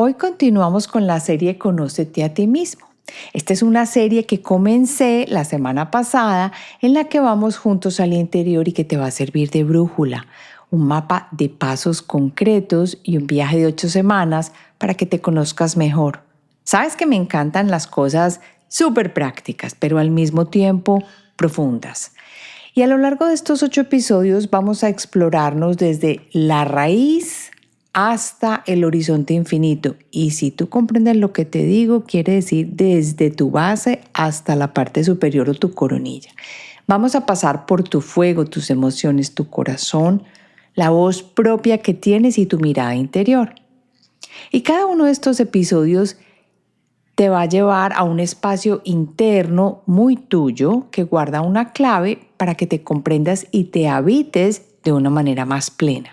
Hoy continuamos con la serie Conócete a ti mismo. Esta es una serie que comencé la semana pasada en la que vamos juntos al interior y que te va a servir de brújula, un mapa de pasos concretos y un viaje de 8 semanas para que te conozcas mejor. Sabes que me encantan las cosas súper prácticas, pero al mismo tiempo profundas. Y a lo largo de estos 8 episodios vamos a explorarnos desde la raíz hasta el horizonte infinito. Y si tú comprendes lo que te digo, quiere decir desde tu base hasta la parte superior o tu coronilla. Vamos a pasar por tu fuego, tus emociones, tu corazón, la voz propia que tienes y tu mirada interior. Y cada uno de estos episodios te va a llevar a un espacio interno muy tuyo que guarda una clave para que te comprendas y te habites de una manera más plena.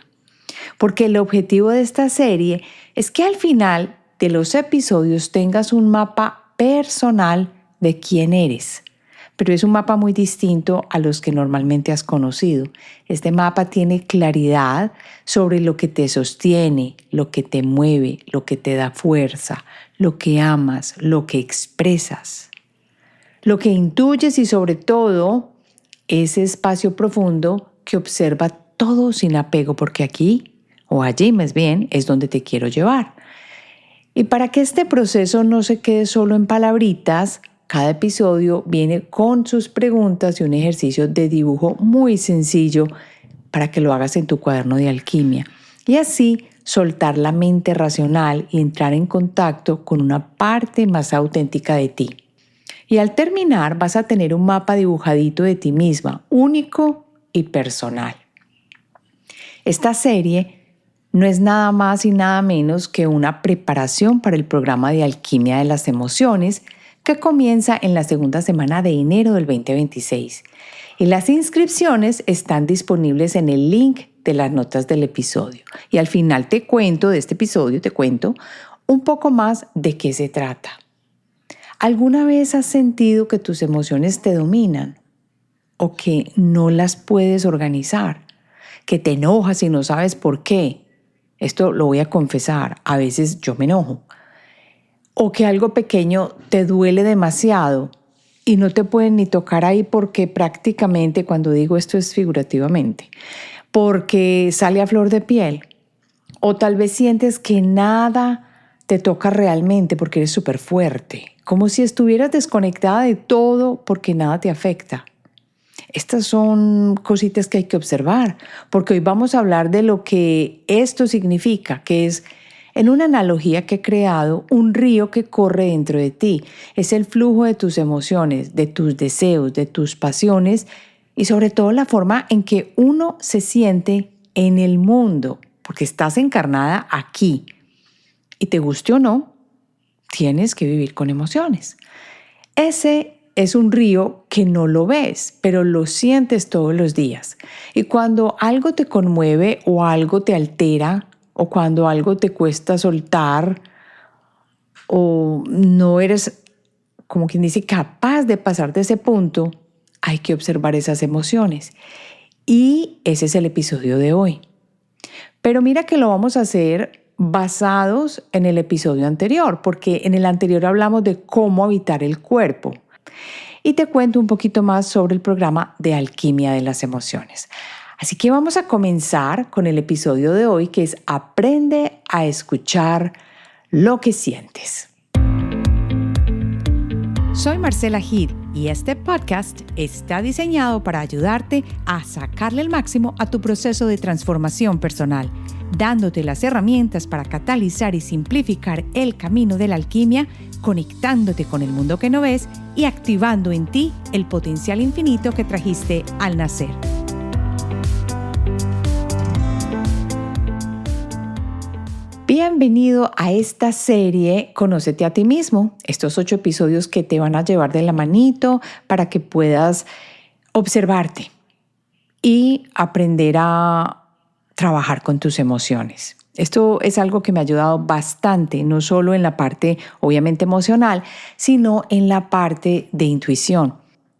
Porque el objetivo de esta serie es que al final de los episodios tengas un mapa personal de quién eres. Pero es un mapa muy distinto a los que normalmente has conocido. Este mapa tiene claridad sobre lo que te sostiene, lo que te mueve, lo que te da fuerza, lo que amas, lo que expresas, lo que intuyes y sobre todo ese espacio profundo que observa todo sin apego, porque aquí o allí más bien es donde te quiero llevar. Y para que este proceso no se quede solo en palabritas, cada episodio viene con sus preguntas y un ejercicio de dibujo muy sencillo para que lo hagas en tu cuaderno de alquimia. Y así soltar la mente racional y entrar en contacto con una parte más auténtica de ti. Y al terminar vas a tener un mapa dibujadito de ti misma, único y personal. Esta serie no es nada más y nada menos que una preparación para el programa de alquimia de las emociones que comienza en la segunda semana de enero del 2026. Y las inscripciones están disponibles en el link de las notas del episodio. Y al final de este episodio te cuento un poco más de qué se trata. ¿Alguna vez has sentido que tus emociones te dominan o que no las puedes organizar? Que te enojas y no sabes por qué. Esto lo voy a confesar, a veces yo me enojo. O que algo pequeño te duele demasiado y no te pueden ni tocar ahí porque prácticamente, cuando digo esto es figurativamente, porque sale a flor de piel. O tal vez sientes que nada te toca realmente porque eres súper fuerte, como si estuvieras desconectada de todo porque nada te afecta. Estas son cositas que hay que observar, porque hoy vamos a hablar de lo que esto significa, que es, en una analogía que he creado, un río que corre dentro de ti. Es el flujo de tus emociones, de tus deseos, de tus pasiones y sobre todo la forma en que uno se siente en el mundo, porque estás encarnada aquí. Y te guste o no, tienes que vivir con emociones. Ese es un río que no lo ves, pero lo sientes todos los días. Y cuando algo te conmueve o algo te altera, o cuando algo te cuesta soltar, o no eres, como quien dice, capaz de pasar de ese punto, hay que observar esas emociones. Y ese es el episodio de hoy. Pero mira que lo vamos a hacer basados en el episodio anterior, porque en el anterior hablamos de cómo habitar el cuerpo. Y te cuento un poquito más sobre el programa de alquimia de las emociones. Así que vamos a comenzar con el episodio de hoy, que es Aprende a escuchar lo que sientes. Soy Marcela Gid y este podcast está diseñado para ayudarte a sacarle el máximo a tu proceso de transformación personal, dándote las herramientas para catalizar y simplificar el camino de la alquimia, conectándote con el mundo que no ves y activando en ti el potencial infinito que trajiste al nacer. Bienvenido a esta serie Conócete a ti mismo, estos 8 episodios que te van a llevar de la manito para que puedas observarte y aprender a trabajar con tus emociones. Esto es algo que me ha ayudado bastante, no solo en la parte obviamente emocional, sino en la parte de intuición.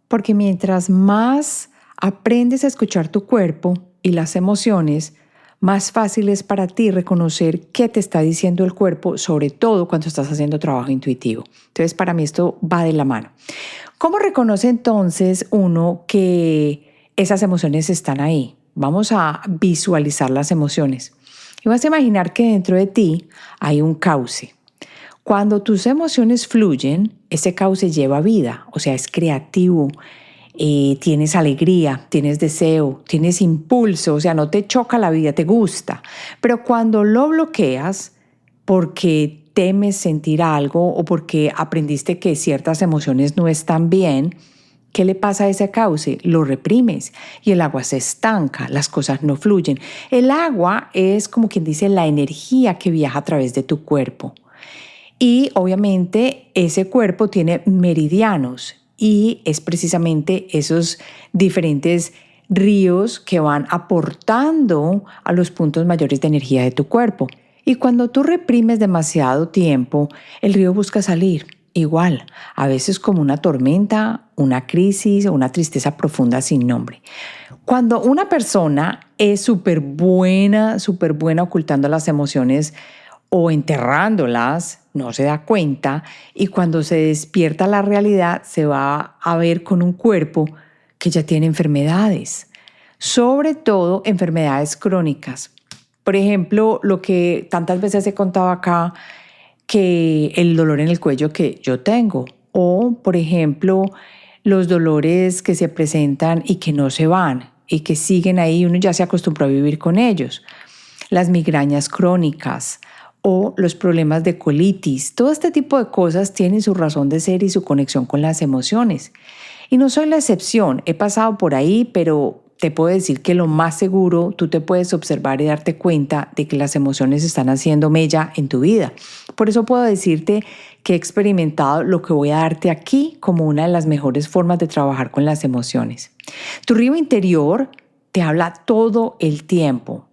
Porque mientras más aprendes a escuchar tu cuerpo y las emociones, más fácil es para ti reconocer qué te está diciendo el cuerpo, sobre todo cuando estás haciendo trabajo intuitivo. Entonces, para mí esto va de la mano. ¿Cómo reconoce entonces uno que esas emociones están ahí? Vamos a visualizar las emociones. Y vas a imaginar que dentro de ti hay un cauce. Cuando tus emociones fluyen, ese cauce lleva vida, o sea, es creativo, tienes alegría, tienes deseo, tienes impulso, o sea, no te choca la vida, te gusta. Pero cuando lo bloqueas porque temes sentir algo o porque aprendiste que ciertas emociones no están bien, ¿qué le pasa a ese cauce? Lo reprimes y el agua se estanca, las cosas no fluyen. El agua es como quien dice la energía que viaja a través de tu cuerpo. Y obviamente ese cuerpo tiene meridianos y es precisamente esos diferentes ríos que van aportando a los puntos mayores de energía de tu cuerpo. Y cuando tú reprimes demasiado tiempo, el río busca salir. Igual, a veces como una tormenta, una crisis o una tristeza profunda sin nombre. Cuando una persona es súper buena ocultando las emociones o enterrándolas, no se da cuenta y cuando se despierta la realidad se va a ver con un cuerpo que ya tiene enfermedades, sobre todo enfermedades crónicas. Por ejemplo, lo que tantas veces he contado acá, que el dolor en el cuello que yo tengo, o por ejemplo, los dolores que se presentan y que no se van y que siguen ahí, uno ya se acostumbró a vivir con ellos. Las migrañas crónicas o los problemas de colitis, todo este tipo de cosas tienen su razón de ser y su conexión con las emociones. Y no soy la excepción, he pasado por ahí, pero te puedo decir que lo más seguro, tú te puedes observar y darte cuenta de que las emociones están haciendo mella en tu vida. Por eso puedo decirte que he experimentado lo que voy a darte aquí como una de las mejores formas de trabajar con las emociones. Tu río interior te habla todo el tiempo.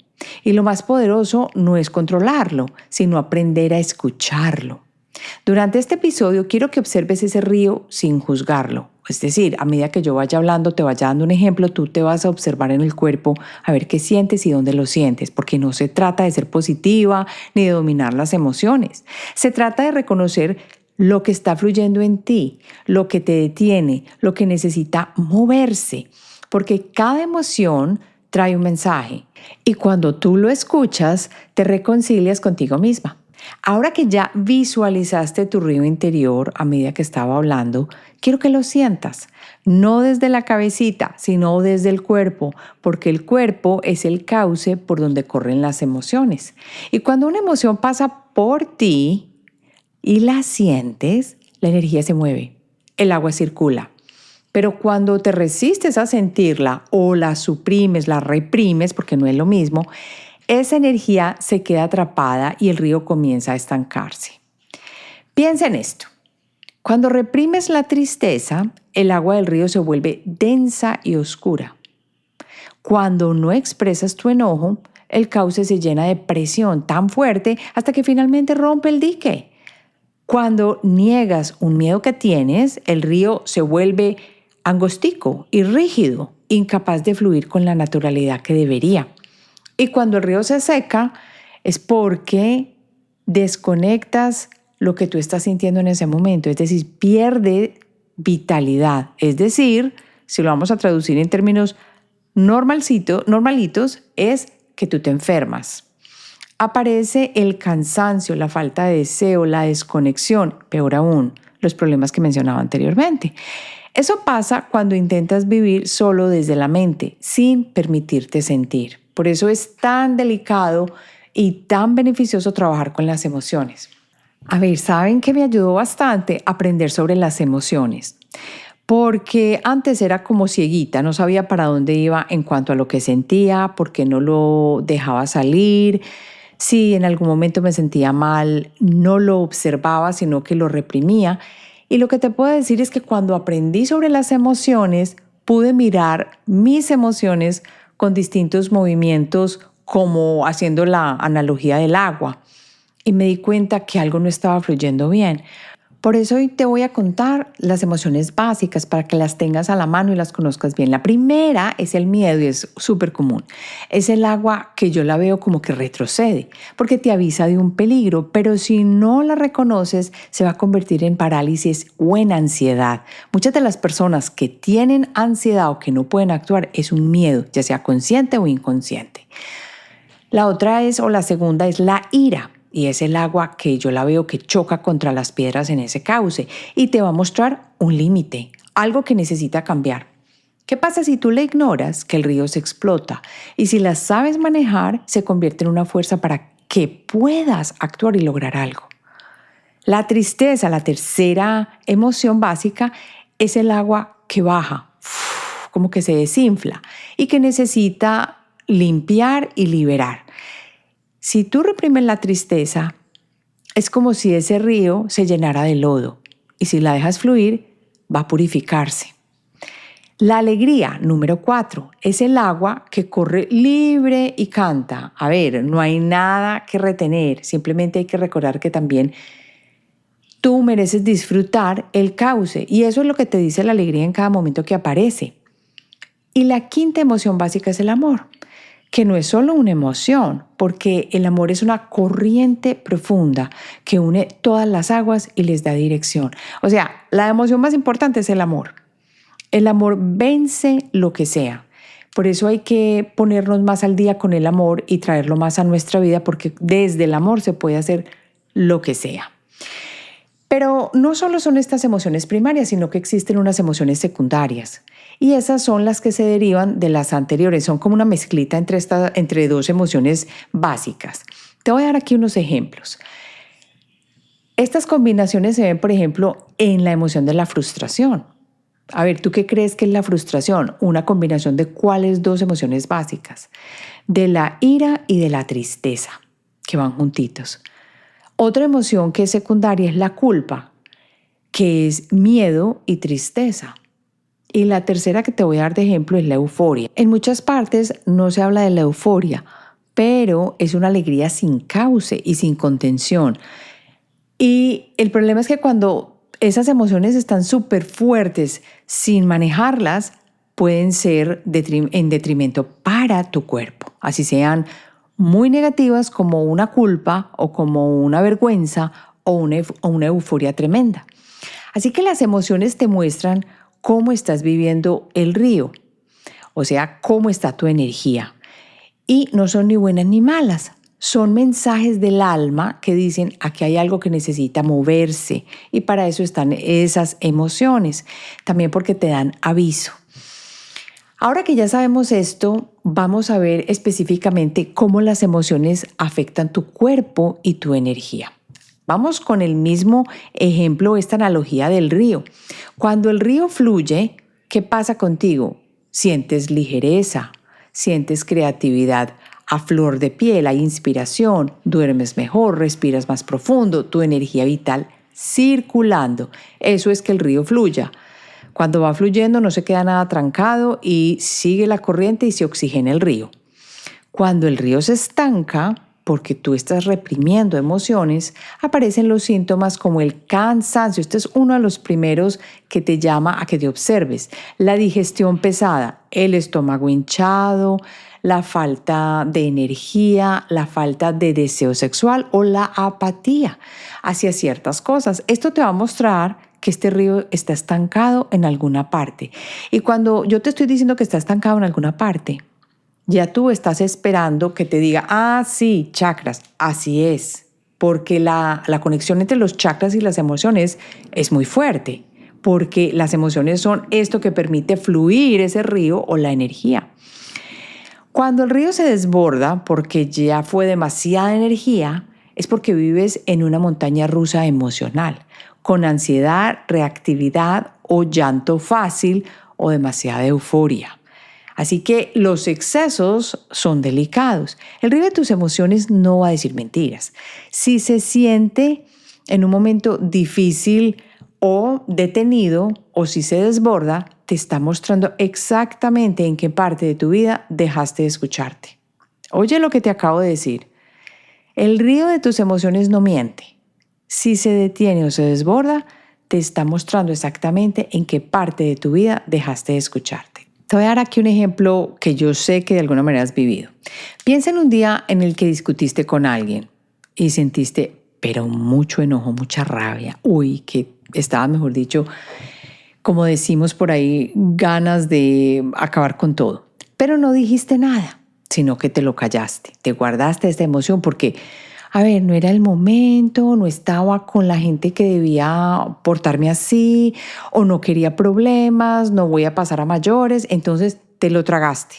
Y lo más poderoso no es controlarlo, sino aprender a escucharlo. Durante este episodio quiero que observes ese río sin juzgarlo. Es decir, a medida que yo vaya hablando, te vaya dando un ejemplo, tú te vas a observar en el cuerpo a ver qué sientes y dónde lo sientes, porque no se trata de ser positiva ni de dominar las emociones. Se trata de reconocer lo que está fluyendo en ti, lo que te detiene, lo que necesita moverse, porque cada emoción trae un mensaje y cuando tú lo escuchas, te reconcilias contigo misma. Ahora que ya visualizaste tu río interior a medida que estaba hablando, quiero que lo sientas, no desde la cabecita, sino desde el cuerpo, porque el cuerpo es el cauce por donde corren las emociones. Y cuando una emoción pasa por ti y la sientes, la energía se mueve, el agua circula. Pero cuando te resistes a sentirla o la suprimes, la reprimes, porque no es lo mismo, esa energía se queda atrapada y el río comienza a estancarse. Piensa en esto. Cuando reprimes la tristeza, el agua del río se vuelve densa y oscura. Cuando no expresas tu enojo, el cauce se llena de presión tan fuerte hasta que finalmente rompe el dique. Cuando niegas un miedo que tienes, el río se vuelve angostico y rígido, incapaz de fluir con la naturalidad que debería. Y cuando el río se seca es porque desconectas lo que tú estás sintiendo en ese momento, es decir, pierde vitalidad. Es decir, si lo vamos a traducir en términos normalitos, es que tú te enfermas. Aparece el cansancio, la falta de deseo, la desconexión, peor aún, los problemas que mencionaba anteriormente. Eso pasa cuando intentas vivir solo desde la mente, sin permitirte sentir. Por eso es tan delicado y tan beneficioso trabajar con las emociones. A ver, ¿saben qué me ayudó bastante? Aprender sobre las emociones. Porque antes era como cieguita, no sabía para dónde iba en cuanto a lo que sentía, porque no lo dejaba salir. Si en algún momento me sentía mal, no lo observaba, sino que lo reprimía. Y lo que te puedo decir es que cuando aprendí sobre las emociones, pude mirar mis emociones con distintos movimientos, como haciendo la analogía del agua. Y me di cuenta que algo no estaba fluyendo bien. Por eso hoy te voy a contar las emociones básicas para que las tengas a la mano y las conozcas bien. La primera es el miedo y es súper común. Es el agua que yo la veo como que retrocede porque te avisa de un peligro, pero si no la reconoces se va a convertir en parálisis o en ansiedad. Muchas de las personas que tienen ansiedad o que no pueden actuar es un miedo, ya sea consciente o inconsciente. La otra es, o la segunda es la ira. Y es el agua que yo la veo que choca contra las piedras en ese cauce y te va a mostrar un límite, algo que necesita cambiar. ¿Qué pasa si tú le ignoras? Que el río se explota y si la sabes manejar, se convierte en una fuerza para que puedas actuar y lograr algo. La tristeza, la tercera emoción básica, es el agua que baja, como que se desinfla y que necesita limpiar y liberar. Si tú reprimes la tristeza, es como si ese río se llenara de lodo y si la dejas fluir, va a purificarse. La alegría, número 4, es el agua que corre libre y canta. A ver, no hay nada que retener, simplemente hay que recordar que también tú mereces disfrutar el cauce y eso es lo que te dice la alegría en cada momento que aparece. Y la quinta emoción básica es el amor, que no es solo una emoción, porque el amor es una corriente profunda que une todas las aguas y les da dirección. O sea, la emoción más importante es el amor. El amor vence lo que sea. Por eso hay que ponernos más al día con el amor y traerlo más a nuestra vida, porque desde el amor se puede hacer lo que sea. Pero no solo son estas emociones primarias, sino que existen unas emociones secundarias. Y esas son las que se derivan de las anteriores. Son como una mezclita entre dos emociones básicas. Te voy a dar aquí unos ejemplos. Estas combinaciones se ven, por ejemplo, en la emoción de la frustración. A ver, ¿tú qué crees que es la frustración? Una combinación de cuáles dos emociones básicas. De la ira y de la tristeza, que van juntitos. Otra emoción que es secundaria es la culpa, que es miedo y tristeza. Y la tercera que te voy a dar de ejemplo es la euforia. En muchas partes no se habla de la euforia, pero es una alegría sin cauce y sin contención. Y el problema es que cuando esas emociones están súper fuertes, sin manejarlas, pueden ser en detrimento para tu cuerpo. Así sean muy negativas como una culpa o como una vergüenza o una euforia tremenda. Así que las emociones te muestran cómo estás viviendo el río, o sea, cómo está tu energía. Y no son ni buenas ni malas, son mensajes del alma que dicen aquí hay algo que necesita moverse y para eso están esas emociones, también porque te dan aviso. Ahora que ya sabemos esto, vamos a ver específicamente cómo las emociones afectan tu cuerpo y tu energía. Vamos con el mismo ejemplo, esta analogía del río. Cuando el río fluye, ¿qué pasa contigo? Sientes ligereza, sientes creatividad a flor de piel, hay inspiración, duermes mejor, respiras más profundo, tu energía vital circulando. Eso es que el río fluya. Cuando va fluyendo no se queda nada trancado y sigue la corriente y se oxigena el río. Cuando el río se estanca, porque tú estás reprimiendo emociones, aparecen los síntomas como el cansancio. Este es uno de los primeros que te llama a que te observes. La digestión pesada, el estómago hinchado, la falta de energía, la falta de deseo sexual o la apatía hacia ciertas cosas. Esto te va a mostrar que este río está estancado en alguna parte. Y cuando yo te estoy diciendo que está estancado en alguna parte, ya tú estás esperando que te diga, sí, chakras, así es, porque la conexión entre los chakras y las emociones es muy fuerte, porque las emociones son esto que permite fluir ese río o la energía. Cuando el río se desborda porque ya fue demasiada energía, es porque vives en una montaña rusa emocional, con ansiedad, reactividad o llanto fácil o demasiada euforia. Así que los excesos son delicados. El río de tus emociones no va a decir mentiras. Si se siente en un momento difícil o detenido, o si se desborda, te está mostrando exactamente en qué parte de tu vida dejaste de escucharte. Oye lo que te acabo de decir. El río de tus emociones no miente. Si se detiene o se desborda, te está mostrando exactamente en qué parte de tu vida dejaste de escucharte. Te voy a dar aquí un ejemplo que yo sé que de alguna manera has vivido. Piensa en un día en el que discutiste con alguien y sentiste, pero mucho enojo, mucha rabia. Uy, que estaba, mejor dicho, como decimos por ahí, ganas de acabar con todo. Pero no dijiste nada, sino que te lo callaste, te guardaste esta emoción porque, a ver, no era el momento, no estaba con la gente que debía portarme así, o no quería problemas, no voy a pasar a mayores, entonces te lo tragaste.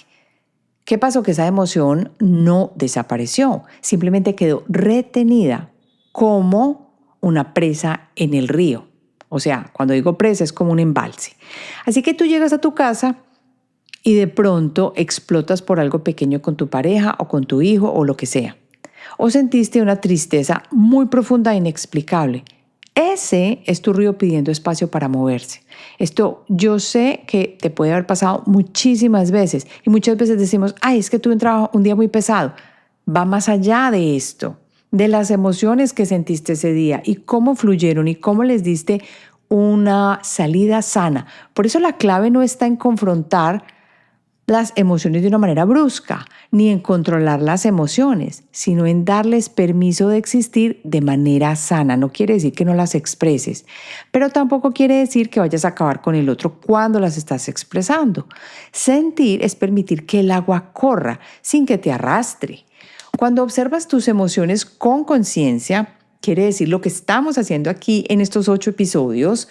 ¿Qué pasó? Que esa emoción no desapareció, simplemente quedó retenida como una presa en el río. O sea, cuando digo presa es como un embalse. Así que tú llegas a tu casa y de pronto explotas por algo pequeño con tu pareja o con tu hijo o lo que sea. O sentiste una tristeza muy profunda e inexplicable. Ese es tu río pidiendo espacio para moverse. Esto yo sé que te puede haber pasado muchísimas veces y muchas veces decimos, ay, es que tuve un día muy pesado. Va más allá de esto, de las emociones que sentiste ese día y cómo fluyeron y cómo les diste una salida sana. Por eso la clave no está en confrontar las emociones de una manera brusca, ni en controlar las emociones, sino en darles permiso de existir de manera sana. No quiere decir que no las expreses, pero tampoco quiere decir que vayas a acabar con el otro cuando las estás expresando. Sentir es permitir que el agua corra sin que te arrastre. Cuando observas tus emociones con conciencia, quiere decir lo que estamos haciendo aquí en estos 8 episodios,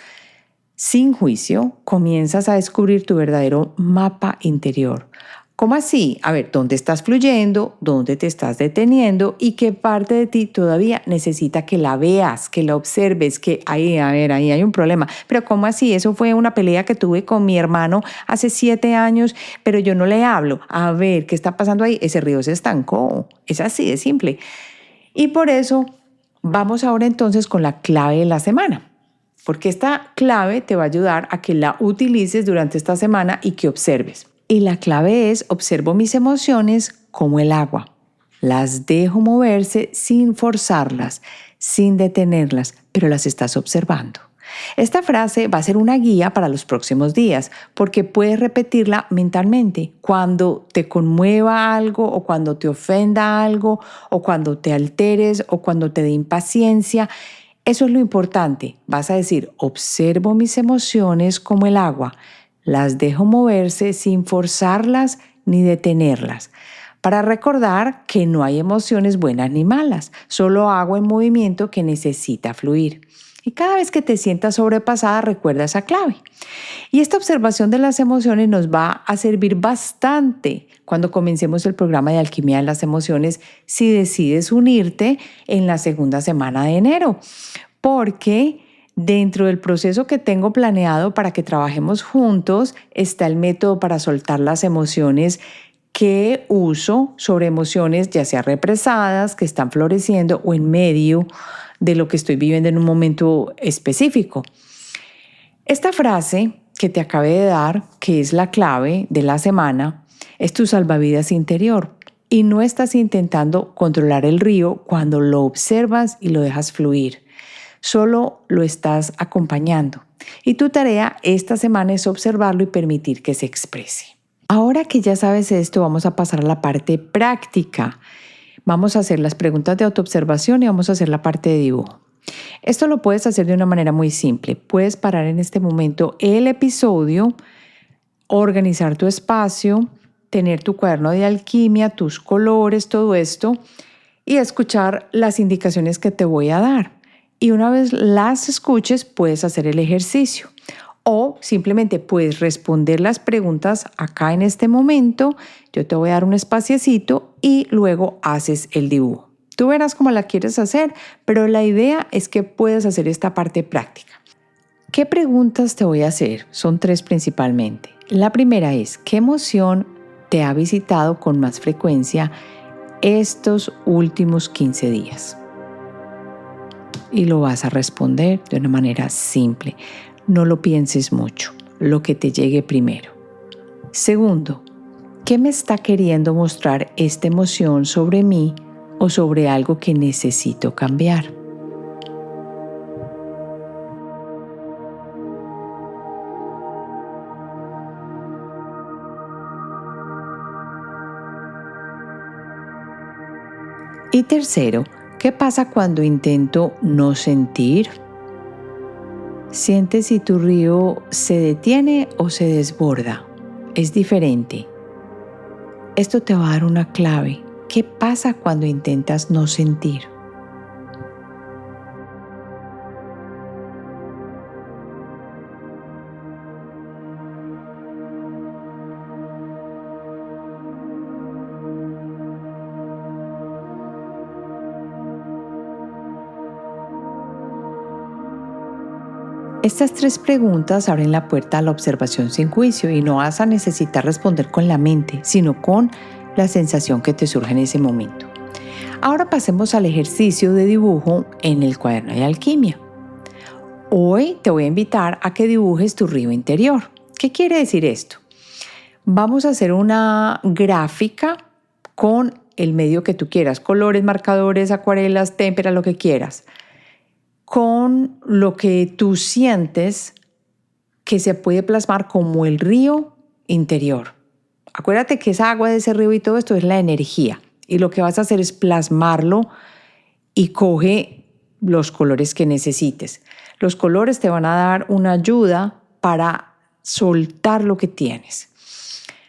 sin juicio, comienzas a descubrir tu verdadero mapa interior. ¿Cómo así? A ver, ¿dónde estás fluyendo? ¿Dónde te estás deteniendo? ¿Y qué parte de ti todavía necesita que la veas, que la observes, que ahí hay un problema? Pero ¿cómo así? Eso fue una pelea que tuve con mi hermano hace 7 años, pero yo no le hablo. A ver, ¿qué está pasando ahí? Ese río se estancó. Es así de simple. Y por eso vamos ahora entonces con la clave de la semana. Porque esta clave te va a ayudar a que la utilices durante esta semana y que observes. Y la clave es: observo mis emociones como el agua. Las dejo moverse sin forzarlas, sin detenerlas, pero las estás observando. Esta frase va a ser una guía para los próximos días porque puedes repetirla mentalmente cuando te conmueva algo o cuando te ofenda algo o cuando te alteres o cuando te dé impaciencia. Eso es lo importante. Vas a decir, observo mis emociones como el agua, las dejo moverse sin forzarlas ni detenerlas. Para recordar que no hay emociones buenas ni malas, solo agua en movimiento que necesita fluir. Y cada vez que te sientas sobrepasada, recuerda esa clave. Y esta observación de las emociones nos va a servir bastante cuando comencemos el programa de Alquimia de las Emociones si decides unirte en la segunda semana de enero. Porque dentro del proceso que tengo planeado para que trabajemos juntos está el método para soltar las emociones que uso sobre emociones ya sea represadas, que están floreciendo o en medio de lo que estoy viviendo en un momento específico. Esta frase que te acabé de dar, que es la clave de la semana, es tu salvavidas interior y no estás intentando controlar el río cuando lo observas y lo dejas fluir. Solo lo estás acompañando. Y tu tarea esta semana es observarlo y permitir que se exprese. Ahora que ya sabes esto, vamos a pasar a la parte práctica. Vamos a hacer las preguntas de autoobservación y vamos a hacer la parte de dibujo. Esto lo puedes hacer de una manera muy simple. Puedes parar en este momento el episodio, organizar tu espacio, tener tu cuaderno de alquimia, tus colores, todo esto, y escuchar las indicaciones que te voy a dar. Y una vez las escuches, puedes hacer el ejercicio. O simplemente puedes responder las preguntas acá en este momento. Yo te voy a dar un espaciecito y luego haces el dibujo. Tú verás cómo la quieres hacer, pero la idea es que puedas hacer esta parte práctica. ¿Qué preguntas te voy a hacer? Son 3 principalmente. La primera es, ¿qué emoción te ha visitado con más frecuencia estos últimos 15 días? Y lo vas a responder de una manera simple. No lo pienses mucho, lo que te llegue primero. Segundo, ¿qué me está queriendo mostrar esta emoción sobre mí o sobre algo que necesito cambiar? Y tercero, ¿qué pasa cuando intento no sentir? Siente si tu río se detiene o se desborda. Es diferente. Esto te va a dar una clave. ¿Qué pasa cuando intentas no sentir? Estas 3 preguntas abren la puerta a la observación sin juicio y no vas a necesitar responder con la mente, sino con la sensación que te surge en ese momento. Ahora pasemos al ejercicio de dibujo en el cuaderno de alquimia. Hoy te voy a invitar a que dibujes tu río interior. ¿Qué quiere decir esto? Vamos a hacer una gráfica con el medio que tú quieras, colores, marcadores, acuarelas, témpera, lo que quieras, con lo que tú sientes que se puede plasmar como el río interior. Acuérdate que esa agua de ese río y todo esto es la energía, y lo que vas a hacer es plasmarlo y coge los colores que necesites. Los colores te van a dar una ayuda para soltar lo que tienes.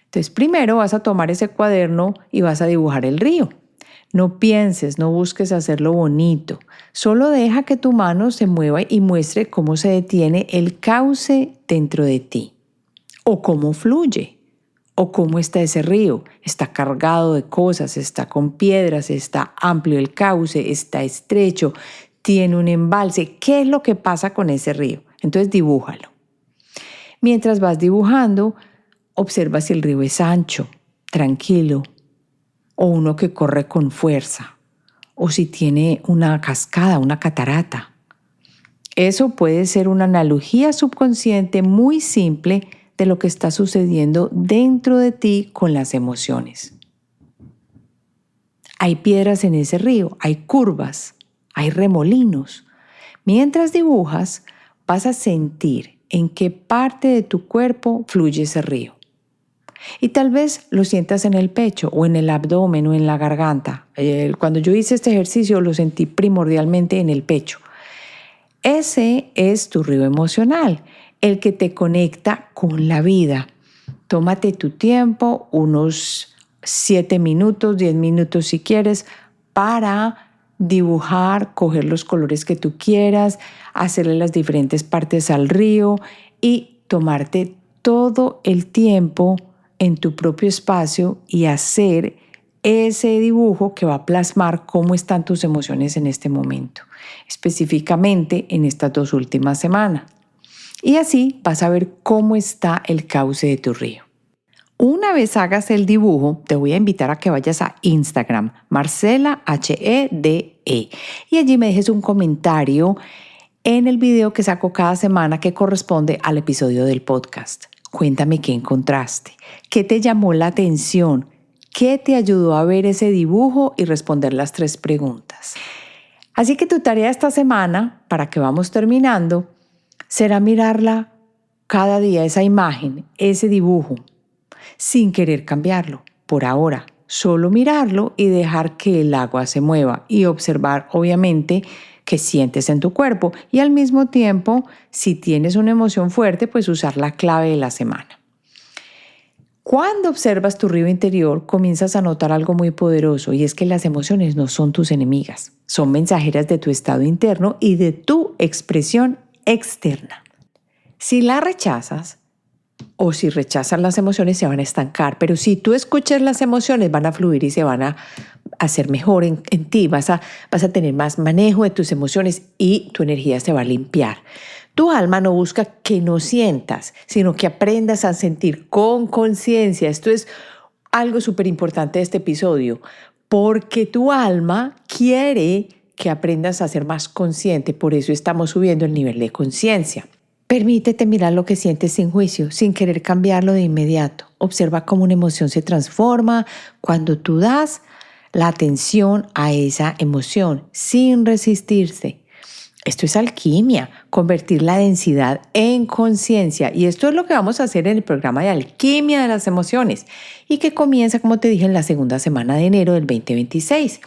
Entonces, primero vas a tomar ese cuaderno y vas a dibujar el río. No pienses, no busques hacerlo bonito. Solo deja que tu mano se mueva y muestre cómo se detiene el cauce dentro de ti. O cómo fluye. O cómo está ese río. Está cargado de cosas, está con piedras, está amplio el cauce, está estrecho, tiene un embalse. ¿Qué es lo que pasa con ese río? Entonces dibújalo. Mientras vas dibujando, observa si el río es ancho, tranquilo, o uno que corre con fuerza, o si tiene una cascada, una catarata. Eso puede ser una analogía subconsciente muy simple de lo que está sucediendo dentro de ti con las emociones. Hay piedras en ese río, hay curvas, hay remolinos. Mientras dibujas, vas a sentir en qué parte de tu cuerpo fluye ese río. Y tal vez lo sientas en el pecho o en el abdomen o en la garganta. Cuando yo hice este ejercicio lo sentí primordialmente en el pecho. Ese es tu río emocional, el que te conecta con la vida. Tómate tu tiempo, unos 7 minutos, 10 minutos si quieres, para dibujar, coger los colores que tú quieras, hacerle las diferentes partes al río y tomarte todo el tiempo en tu propio espacio y hacer ese dibujo que va a plasmar cómo están tus emociones en este momento, específicamente en estas 2 últimas semanas. Y así vas a ver cómo está el cauce de tu río. Una vez hagas el dibujo, te voy a invitar a que vayas a Instagram, Marcela HEDE, y allí me dejes un comentario en el video que saco cada semana que corresponde al episodio del podcast. Cuéntame qué encontraste, qué te llamó la atención, qué te ayudó a ver ese dibujo y responder las 3 preguntas. Así que tu tarea esta semana, para que vamos terminando, será mirarla cada día, esa imagen, ese dibujo, sin querer cambiarlo. Por ahora, solo mirarlo y dejar que el agua se mueva y observar, obviamente, qué sientes en tu cuerpo y al mismo tiempo, si tienes una emoción fuerte, pues usar la clave de la semana. Cuando observas tu río interior, comienzas a notar algo muy poderoso y es que las emociones no son tus enemigas, son mensajeras de tu estado interno y de tu expresión externa. Si la rechazas o si rechazas las emociones, se van a estancar, pero si tú escuchas las emociones, van a fluir y se van a hacer mejor en ti, vas a tener más manejo de tus emociones y tu energía se va a limpiar. Tu alma no busca que no sientas, sino que aprendas a sentir con conciencia. Esto es algo súper importante de este episodio, porque tu alma quiere que aprendas a ser más consciente, por eso estamos subiendo el nivel de conciencia. Permítete mirar lo que sientes sin juicio, sin querer cambiarlo de inmediato. Observa cómo una emoción se transforma cuando tú das la atención a esa emoción, sin resistirse. Esto es alquimia, convertir la densidad en conciencia. Y esto es lo que vamos a hacer en el programa de Alquimia de las Emociones y que comienza, como te dije, en la segunda semana de enero del 2026.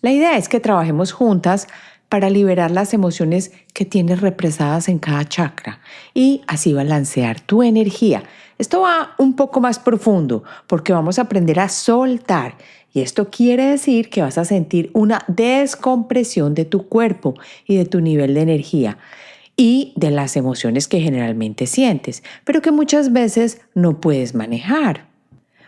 La idea es que trabajemos juntas para liberar las emociones que tienes represadas en cada chakra y así balancear tu energía. Esto va un poco más profundo porque vamos a aprender a soltar y esto quiere decir que vas a sentir una descompresión de tu cuerpo y de tu nivel de energía y de las emociones que generalmente sientes, pero que muchas veces no puedes manejar.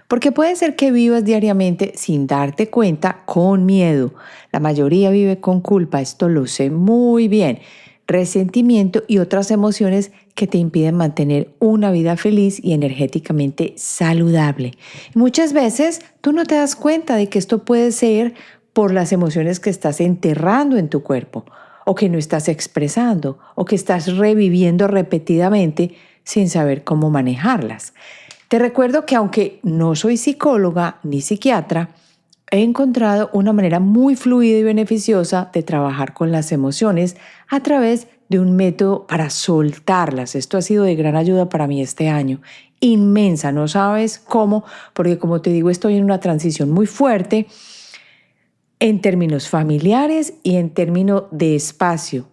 Porque puede ser que vivas diariamente sin darte cuenta con miedo. La mayoría vive con culpa, esto lo sé muy bien. Resentimiento y otras emociones que te impiden mantener una vida feliz y energéticamente saludable. Y muchas veces tú no te das cuenta de que esto puede ser por las emociones que estás enterrando en tu cuerpo, o que no estás expresando, o que estás reviviendo repetidamente sin saber cómo manejarlas. Te recuerdo que aunque no soy psicóloga ni psiquiatra, he encontrado una manera muy fluida y beneficiosa de trabajar con las emociones a través de un método para soltarlas. Esto ha sido de gran ayuda para mí este año, inmensa, no sabes cómo, porque como te digo, estoy en una transición muy fuerte en términos familiares y en términos de espacio.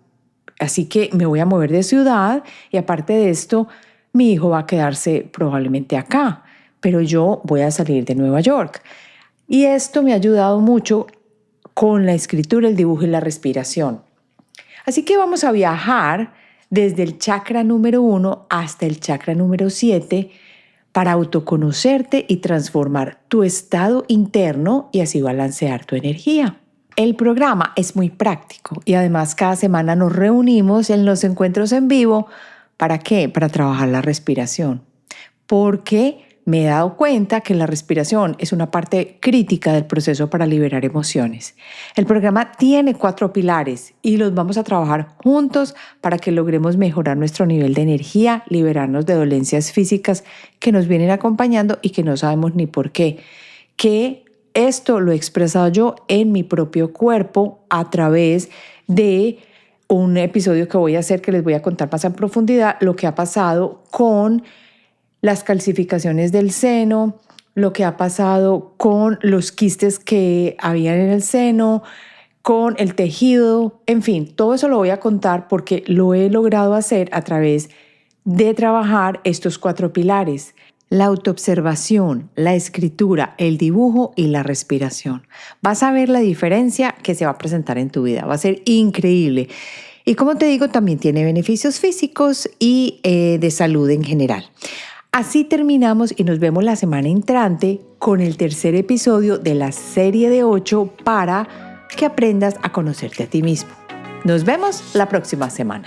Así que me voy a mover de ciudad y aparte de esto, mi hijo va a quedarse probablemente acá, pero yo voy a salir de Nueva York. Y esto me ha ayudado mucho con la escritura, el dibujo y la respiración. Así que vamos a viajar desde el chakra número 1 hasta el chakra número 7 para autoconocerte y transformar tu estado interno y así balancear tu energía. El programa es muy práctico y además cada semana nos reunimos en los encuentros en vivo. ¿Para qué? Para trabajar la respiración. Porque me he dado cuenta que la respiración es una parte crítica del proceso para liberar emociones. El programa tiene 4 pilares y los vamos a trabajar juntos para que logremos mejorar nuestro nivel de energía, liberarnos de dolencias físicas que nos vienen acompañando y que no sabemos ni por qué. Que esto lo he expresado yo en mi propio cuerpo a través de un episodio que voy a hacer que les voy a contar más en profundidad lo que ha pasado con las calcificaciones del seno, lo que ha pasado con los quistes que habían en el seno, con el tejido, en fin, todo eso lo voy a contar porque lo he logrado hacer a través de trabajar estos 4 pilares: la autoobservación, la escritura, el dibujo y la respiración. Vas a ver la diferencia que se va a presentar en tu vida, va a ser increíble. Y como te digo, también tiene beneficios físicos y de salud en general. Así terminamos y nos vemos la semana entrante con el tercer episodio de la serie de 8 para que aprendas a conocerte a ti mismo. Nos vemos la próxima semana.